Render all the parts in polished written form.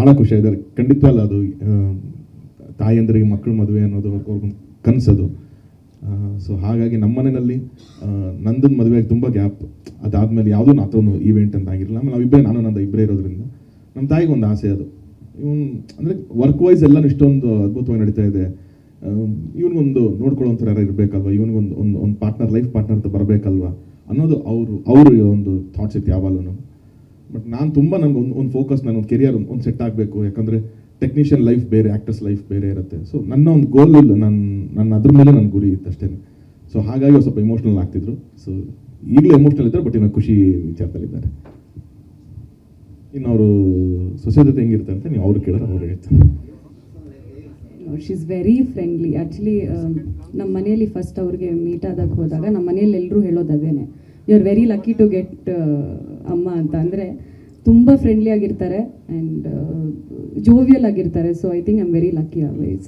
ಭಾಳ ಖುಷಿಯಾಗಿದ್ದಾರೆ. ಖಂಡಿತವಲ್ಲ ಅದು ತಾಯಿಯಂದರಿಗೆ ಮಕ್ಕಳು ಮದುವೆ ಅನ್ನೋದು ಅವ್ರಿಗೊಂದು ಕನಸದು. ಸೊ ಹಾಗಾಗಿ ನಮ್ಮ ಮನೆಯಲ್ಲಿ ನಂದನ ಮದುವೆಗೆ ತುಂಬ ಗ್ಯಾಪ್. ಅದಾದಮೇಲೆ ಯಾವುದೂ ನಾತೊಂದು ಈವೆಂಟ್ ಅಂತ ಆಗಿರಲಿಲ್ಲ. ಆಮೇಲೆ ನಾವಿಬ್ಬರೇ, ನಾನು ನಂದು ಇಬ್ಬರೇ ಇರೋದ್ರಿಂದ ನಮ್ಮ ತಾಯಿಗೆ ಒಂದು ಆಸೆ ಅದು. ಇವನು ಅಂದರೆ ವರ್ಕ್ ವೈಸ್ ಎಲ್ಲನೂ ಇಷ್ಟೊಂದು ಅದ್ಭುತವಾಗಿ ನಡೀತಾ ಇದೆ, ಇವನಿಗೊಂದು ನೋಡ್ಕೊಳ್ಳೋಂಥವ್ರು ಯಾರು ಇರಬೇಕಲ್ವ, ಇವನಿಗೊಂದು ಒಂದು ಪಾರ್ಟ್ನರ್, ಲೈಫ್ ಪಾರ್ಟ್ನರ್ ಅಂತ ಬರಬೇಕಲ್ವ ಅನ್ನೋದು ಅವರು ಒಂದು ಥಾಟ್ಸ್ ಇತ್ತು ಯಾವಾಗಲೂ. ಬಟ್ ನಾನು ತುಂಬ ನನಗೆ ಒಂದು ಫೋಕಸ್, ನನ್ನ ಒಂದು ಕೆರಿಯರ್ ಒಂದು ಸೆಟ್ ಆಗಬೇಕು. ಯಾಕಂದರೆ ಟೆಕ್ನಿಷಿಯನ್ ಲೈಫ್ ಬೇರೆ, ಆ್ಯಕ್ಟರ್ಸ್ ಲೈಫ್ ಬೇರೆ ಇರುತ್ತೆ. ಸೊ ನನ್ನ ಒಂದು ಗೋಲ್ ಇಲ್ಲ, ನನ್ನ ಅದ್ರ ಮೇಲೆ ನನ್ನ ಗುರಿ ಇತ್ತು ಅಷ್ಟೇ. ಸೊ ಹಾಗಾಗಿ ಅವ್ರು ಸ್ವಲ್ಪ ಇಮೋಷ್ನಲ್ ಆಗ್ತಿದ್ರು. ಸೊ ಈಗಲೂ ಎಮೋಷ್ನಲ್ ಇದ್ದಾರೆ, ಬಟ್ ಇನ್ನು ಖುಷಿ ವಿಚಾರದಲ್ಲಿದ್ದಾರೆ. ಇನ್ನು ಅವರು ಸೊಸೆ ಜೊತೆ ಹೆಂಗಿರ್ತಾರೆ ಅಂತ ನೀವು ಅವ್ರು ಕೇಳಿದ್ರೆ ಅವ್ರು ಹೇಳ್ತಾರೆ. She is very friendly. Actually ನಮ್ಮ ಮನೆಯಲ್ಲಿ ಫಸ್ಟ್ ಅವ್ರಿಗೆ ಮೀಟ್ ಆದಾಗ ಹೋದಾಗ ನಮ್ಮ ಮನೆಯಲ್ಲಿ ಎಲ್ಲರೂ ಹೇಳೋದು ಅದೇನೆ, you are very lucky to get ಅಮ್ಮ ಅಂತ. ಅಂದರೆ ತುಂಬ ಫ್ರೆಂಡ್ಲಿ ಆಗಿರ್ತಾರೆ ಆ್ಯಂಡ್ ಜೋವಿಯಲ್ ಆಗಿರ್ತಾರೆ. So I think I am very lucky always.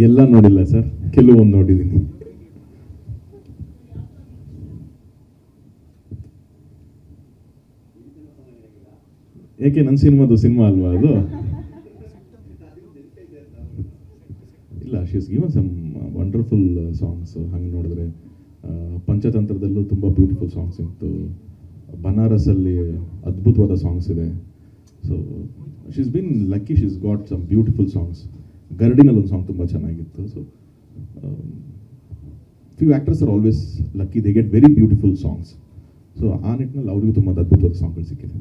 ಎಲ್ಲ ನೋಡಿಲ್ಲ ಸರ್, ಕೆಲವೊಂದು ನೋಡಿದ್ದೀನಿ. ಏಕೆ ನನ್ನ ಸಿನಿಮಾ ಅಲ್ವಾ ಅದು? ಇಲ್ಲ, she is given some wonderful songs. ಹಂಗೆ ನೋಡಿದ್ರೆ ಪಂಚತಂತ್ರದಲ್ಲೂ ತುಂಬ ಬ್ಯೂಟಿಫುಲ್ ಸಾಂಗ್ಸ್ ಇತ್ತು, ಬನಾರಸಲ್ಲಿ ಅದ್ಭುತವಾದ ಸಾಂಗ್ಸ್ ಇದೆ. So she is been lucky, she is got some beautiful songs. ಗರಡಿನಲ್ಲಿ ಒಂದು ಸಾಂಗ್ ತುಂಬ ಚೆನ್ನಾಗಿತ್ತು. So few actors are always lucky, they get very beautiful songs. So ಆ ನಿಟ್ಟಿನಲ್ಲಿ ಅವರಿಗೂ ತುಂಬ ಅದ್ಭುತವಾದ ಸಾಂಗ್ಗಳು ಸಿಕ್ಕಿದೆ.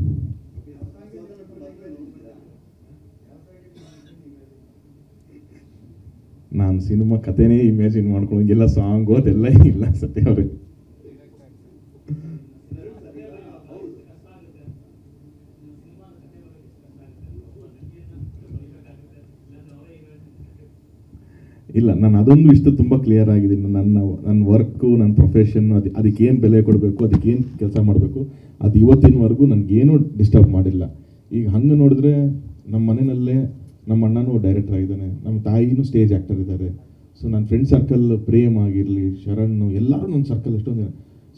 ನಾನು ಸಿನಿಮಾ ಕಥೆನೇ ಇಮ್ಯಾಜಿನ್ ಮಾಡ್ಕೊಳ್ಳೋಂಗೆಲ್ಲ ಸಾಂಗು ಅದೆಲ್ಲ ಇಲ್ಲ ಸತ್ಯ ಅವ್ರೆ. ಇಲ್ಲ, ನಾನು ಅದೊಂದು ಇಷ್ಟು ತುಂಬ ಕ್ಲಿಯರ್ ಆಗಿದ್ದೀನಿ. ನನ್ನ ವರ್ಕು, ನನ್ನ ಪ್ರೊಫೆಷನ್, ಅದಕ್ಕೇನು ಬೆಲೆ ಕೊಡಬೇಕು, ಅದಕ್ಕೇನು ಕೆಲಸ ಮಾಡಬೇಕು, ಅದು ಇವತ್ತಿನವರೆಗೂ ನನಗೇನು ಡಿಸ್ಟರ್ಬ್ ಮಾಡಿಲ್ಲ. ಈಗ ಹಂಗೆ ನೋಡಿದ್ರೆ ನಮ್ಮ ಮನೆಯಲ್ಲೇ ನಮ್ಮ ಅಣ್ಣನೂ ಡೈರೆಕ್ಟರ್ ಆಗಿದ್ದಾನೆ, ನಮ್ಮ ತಾಯಿನೂ ಸ್ಟೇಜ್ ಆ್ಯಕ್ಟರ್ ಇದ್ದಾರೆ. ಸೊ ನನ್ನ ಫ್ರೆಂಡ್ ಸರ್ಕಲ್ ಪ್ರೇಮ್ ಆಗಿರಲಿ, ಶರಣ್, ಎಲ್ಲರೂ ನನ್ನ ಸರ್ಕಲ್ ಎಷ್ಟೊಂದು.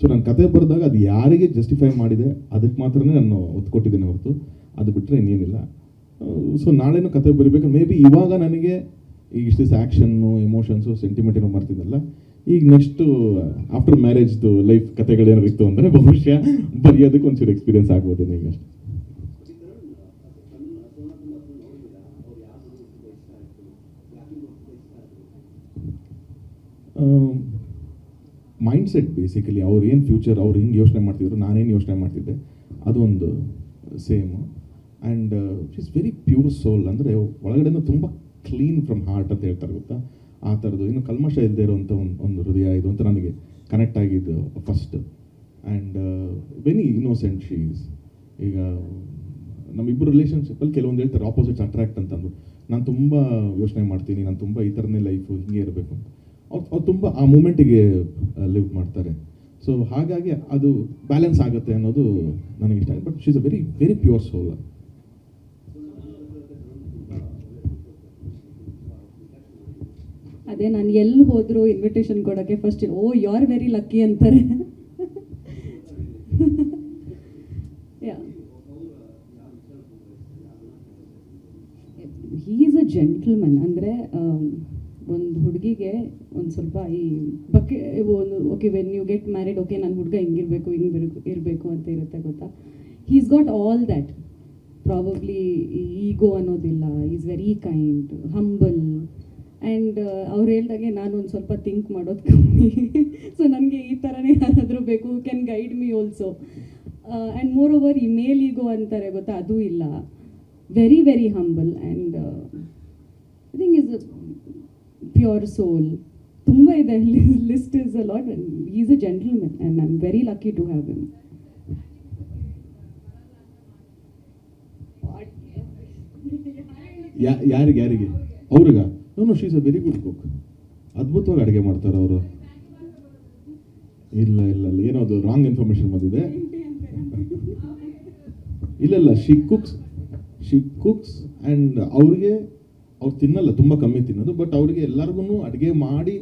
ಸೊ ನನ್ನ ಕತೆ ಬರೆದಾಗ ಅದು ಯಾರಿಗೆ ಜಸ್ಟಿಫೈ ಮಾಡಿದೆ ಅದಕ್ಕೆ ಮಾತ್ರನೇ ನಾನು ಒತ್ತು ಕೊಟ್ಟಿದ್ದೇನೆ ಹೊರತು ಅದು ಬಿಟ್ಟರೆ ಇನ್ನೇನಿಲ್ಲ. ಸೊ ನಾಳೆನೂ ಕತೆ ಬರೀಬೇಕು. ಮೇ ಬಿ ಇವಾಗ ನನಗೆ ಈಗ ಇಷ್ಟು ಆ್ಯಕ್ಷನ್ನು, ಎಮೋಷನ್ಸು, ಸೆಂಟಿಮೆಂಟ್ ಏನೋ ಮಾಡ್ತಿದ್ದಲ್ಲ, ಈಗ ನೆಕ್ಸ್ಟು ಆಫ್ಟರ್ ಮ್ಯಾರೇಜ್ದು ಲೈಫ್ ಕತೆಗಳೇನಾರು ಇತ್ತು ಅಂದರೆ ಬಹುಶಃ ಬರೆಯೋದಕ್ಕೆ ಒಂಚೂರು ಎಕ್ಸ್ಪೀರಿಯನ್ಸ್ ಆಗ್ಬೋದೇನೋ ಈಗ ಅಷ್ಟೇ. ಮೈಂಡ್ ಸೆಟ್ ಬೇಸಿಕಲಿ, ಅವ್ರು ಏನು ಫ್ಯೂಚರ್, ಅವ್ರು ಹಿಂಗೆ ಯೋಚನೆ ಮಾಡ್ತಿದ್ರು, ನಾನೇನು ಯೋಚನೆ ಮಾಡ್ತಿದ್ದೆ, ಅದೊಂದು same. And it is very pure soul. ಅಂದರೆ ಒಳಗಡೆನೂ ತುಂಬ ಕ್ಲೀನ್ ಫ್ರಮ್ ಹಾರ್ಟ್ ಅಂತ ಹೇಳ್ತಾರೆ ಗೊತ್ತಾ, ಆ ಥರದ್ದು. ಇನ್ನು ಕಲ್ಮಶ ಇಲ್ಲದೆ ಇರೋವಂಥ ಒಂದು ಹೃದಯ ಇದು ಅಂತ ನನಗೆ ಕನೆಕ್ಟ್ ಆಗಿದ್ದು first. And very innocent she is. ಈಗ ನಮ್ಮಿಬ್ಬರು ರಿಲೇಷನ್ಶಿಪ್ಪಲ್ಲಿ ಕೆಲವೊಂದು ಹೇಳ್ತಾರೆ ಆಪೋಸಿಟ್ಸ್ ಅಟ್ರಾಕ್ಟ್ ಅಂತ ಅಂದ್ಬಿಟ್ಟು. ನಾನು ತುಂಬ ಯೋಚನೆ ಮಾಡ್ತೀನಿ, ನಾನು ತುಂಬ ಈ ಥರನೇ ಲೈಫು ಹಿಂಗೆ ಇರಬೇಕು ಅಂತ. ಅವ್ರು ತುಂಬ ಆ ಮೂಮೆಂಟಿಗೆ ಲಿವ್ ಮಾಡ್ತಾರೆ. ಸೊ ಹಾಗಾಗಿ ಅದು ಬ್ಯಾಲೆನ್ಸ್ ಆಗುತ್ತೆ ಅನ್ನೋದು ನನಗೆ ಇಷ್ಟ. But she is a very very pure soul. ಅದೇ ನಾನು ಎಲ್ಲಿ ಹೋದ್ರು ಇನ್ವಿಟೇಷನ್ ಕೊಡೋಕ್ಕೆ first oh you are very lucky ಅಂತಾರೆ. He is a gentleman. ಅಂದರೆ ಒಂದು ಹುಡುಗಿಗೆ ಒಂದು ಸ್ವಲ್ಪ ಈ ಒಂದು okay when you get married, okay ನನ್ನ ಹುಡುಗ ಹಿಂಗಿರಬೇಕು ಇರಬೇಕು ಅಂತ ಇರುತ್ತೆ ಗೊತ್ತಾ. He's got all that. Probably ego ಅನ್ನೋದಿಲ್ಲ. Is very kind, humble. And ಅವ್ರು ಹೇಳ್ದಾಗೆ ನಾನು ಒಂದು ಸ್ವಲ್ಪ ಥಿಂಕ್ ಮಾಡೋದು ಕಮ್ಮಿ. ಸೊ ನನಗೆ ಈ ಥರನೇ ಯಾರಾದರೂ ಬೇಕು, can guide me also. And moreover ಈ ಮೇಲ್ ಈಗೋ ಅಂತಾರೆ ಗೊತ್ತಾ, ಅದೂ ಇಲ್ಲ. Very very humble and I think is a pure soul. ತುಂಬ ಇದೆ, list is a lot. He is a gentleman and I am very lucky to have him. ಯಾರಿಗೆ ಅವ್ರಿಗ? No, she is a very good cook. ಅದ್ಭುತವಾಗಿ ಅಡುಗೆ ಮಾಡ್ತಾರೆ ಅವರು. ಇಲ್ಲ ಇಲ್ಲ ಇಲ್ಲ, ಏನೋ ಅದು ರಾಂಗ್ ಇನ್ಫಾರ್ಮೇಶನ್ ಬಂದಿದೆ. ಇಲ್ಲ, ಶಿ ಕುಕ್ಸ್ ಆ್ಯಂಡ್ ಅವ್ರು ತಿನ್ನಲ್ಲ, ತುಂಬ ಕಮ್ಮಿ ತಿನ್ನೋದು. ಬಟ್ ಅವ್ರಿಗೆ ಎಲ್ಲರಿಗೂ ಅಡುಗೆ ಮಾಡಿ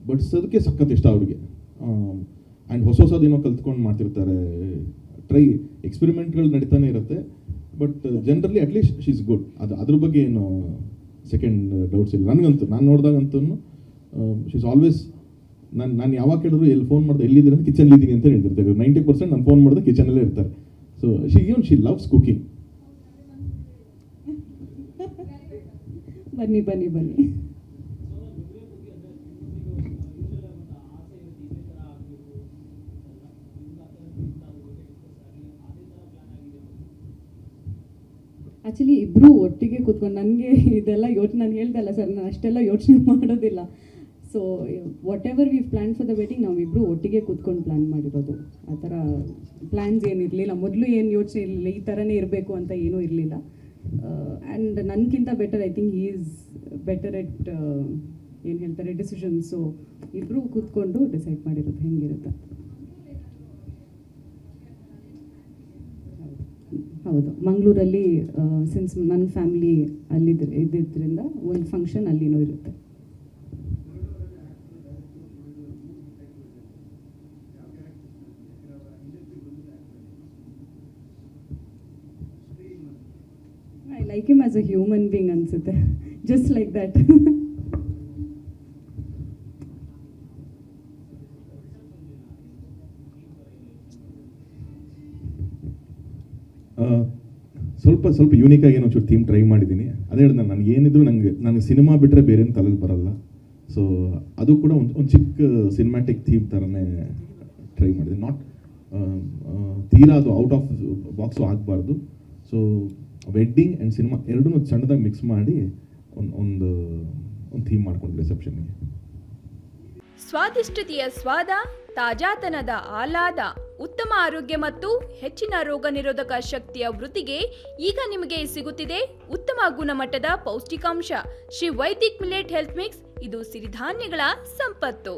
ಬಡಿಸೋದಕ್ಕೆ ಸಖತ್ ಇಷ್ಟ ಅವ್ರಿಗೆ. ಆ್ಯಂಡ್ ಹೊಸ ಹೊಸದೇನೋ ಕಲ್ತ್ಕೊಂಡು ಮಾಡ್ತಿರ್ತಾರೆ, ಎಕ್ಸ್ಪೆರಿಮೆಂಟ್ಗಳು ನಡೀತಾನೆ ಇರುತ್ತೆ. But generally at least she is good. ಅದ್ರ ಬಗ್ಗೆ ಏನು ಸೆಕೆಂಡ್ ಡೌಟ್ಸ್ ಇಲ್ಲ ನನಗಂತೂ. ನಾನು ನೋಡಿದಾಗಂತೂ ಶಿ ಇಸ್ ಆಲ್ವೇಸ್, ನಾನು ಯಾವಾಗ ಕೇಳಿದ್ರು ಎಲ್ಲಿ ಫೋನ್ ಮಾಡಿದೆ ಎಲ್ಲಿದ್ದೀನಿ ಅಂತ ಕಿಚನಲ್ಲಿ ಇದ್ದೀನಿ ಅಂತ ಹೇಳ್ತಿರ್ತಾರೆ. 90% ನಾನು ಫೋನ್ ಮಾಡಿದ್ರೆ ಕಿಚನಲ್ಲೇ ಇರ್ತಾರೆ. So she loves cooking. ಬನ್ನಿ ಬನ್ನಿ ಬನ್ನಿ. ಆ್ಯಕ್ಚುಲಿ ಇಬ್ಬರು ಒಟ್ಟಿಗೆ ಕೂತ್ಕೊಂಡು, ನನಗೆ ಇದೆಲ್ಲ ನಾನು ಹೇಳ್ದಲ್ಲ ಸರ್, ನಾನು ಅಷ್ಟೆಲ್ಲ ಯೋಚನೆ ಮಾಡೋದಿಲ್ಲ. So what ever V plan for the wedding ನಾವು ಇಬ್ಬರು ಒಟ್ಟಿಗೆ ಕೂತ್ಕೊಂಡು ಪ್ಲ್ಯಾನ್ ಮಾಡಿರೋದು. ಆ ಥರ ಪ್ಲ್ಯಾನ್ಸ್ ಏನಿರಲಿಲ್ಲ, ಮೊದಲು ಏನು ಯೋಚನೆ ಇರಲಿಲ್ಲ, ಈ ಥರನೇ ಇರಬೇಕು ಅಂತ ಏನೂ ಇರಲಿಲ್ಲ. ಆ್ಯಂಡ್ ನನಗಿಂತ better, I think he is better at ಏನು ಹೇಳ್ತಾರೆ ಡಿಸಿಷನ್ಸ್. ಸೊ ಇಬ್ಬರು ಕೂತ್ಕೊಂಡು ಡಿಸೈಡ್ ಮಾಡಿರೋದು ಹೆಂಗಿರುತ್ತೆ. ಹೌದು, ಮಂಗಳೂರಲ್ಲಿ ಸಿನ್ಸ್ ನನ್ನ ಫ್ಯಾಮಿಲಿ ಇದ್ದಿದ್ದರಿಂದ ಒಂದು ಫಂಕ್ಷನ್ ಅಲ್ಲಿನೂ ಇರುತ್ತೆ. I like him as a human being ಅನ್ಸುತ್ತೆ, ಜಸ್ಟ್ ಲೈಕ್ ದ್ಯಾಟ್. ಸ್ವಲ್ಪ ಯೂನಿಕಾಗಿ ಏನೋ ಒಂಚೂರು ಥೀಮ್ ಟ್ರೈ ಮಾಡಿದ್ದೀನಿ. ಅದೇ ಹೇಳಿದೆ, ನನಗೆ ಏನಿದ್ರು ನನಗೆ ಸಿನಿಮಾ ಬಿಟ್ಟರೆ ಬೇರೆ ಏನು ತಲೆಯಲ್ಲಿ ಬರಲ್ಲ. ಸೊ ಅದು ಕೂಡ ಒಂದು ಚಿಕ್ಕ ಸಿನಿಮ್ಯಾಟಿಕ್ ಥೀಮ್ ಥರನೇ ಟ್ರೈ ಮಾಡಿದೆ. ನಾಟ್ ತೀರಾ ಅದು ಔಟ್ ಆಫ್ ಬಾಕ್ಸು ಆಗಬಾರ್ದು. ಸೊ ವೆಡ್ಡಿಂಗ್ ಆ್ಯಂಡ್ ಸಿನಿಮಾ ಎರಡೂ ಸಣ್ಣದಾಗಿ ಮಿಕ್ಸ್ ಮಾಡಿ ಒಂದು ಥೀಮ್ ಮಾಡ್ಕೊಂಡು ರಿಸೆಪ್ಷನ್ಗೆ. ಸ್ವಾದಿಷ್ಟತೆಯ ಸ್ವಾದ, ತಾಜಾತನದ ಆಹ್ಲಾದ, ಉತ್ತಮ ಆರೋಗ್ಯ ಮತ್ತು ಹೆಚ್ಚಿನ ರೋಗ ನಿರೋಧಕ ಶಕ್ತಿಯ ವೃದ್ಧಿಗೆ ಈಗ ನಿಮಗೆ ಸಿಗುತ್ತಿದೆ ಉತ್ತಮ ಗುಣಮಟ್ಟದ ಪೌಷ್ಟಿಕಾಂಶ. Shri Vaidik millet health mix, ಇದು ಸಿರಿಧಾನ್ಯಗಳ ಸಂಪತ್ತು.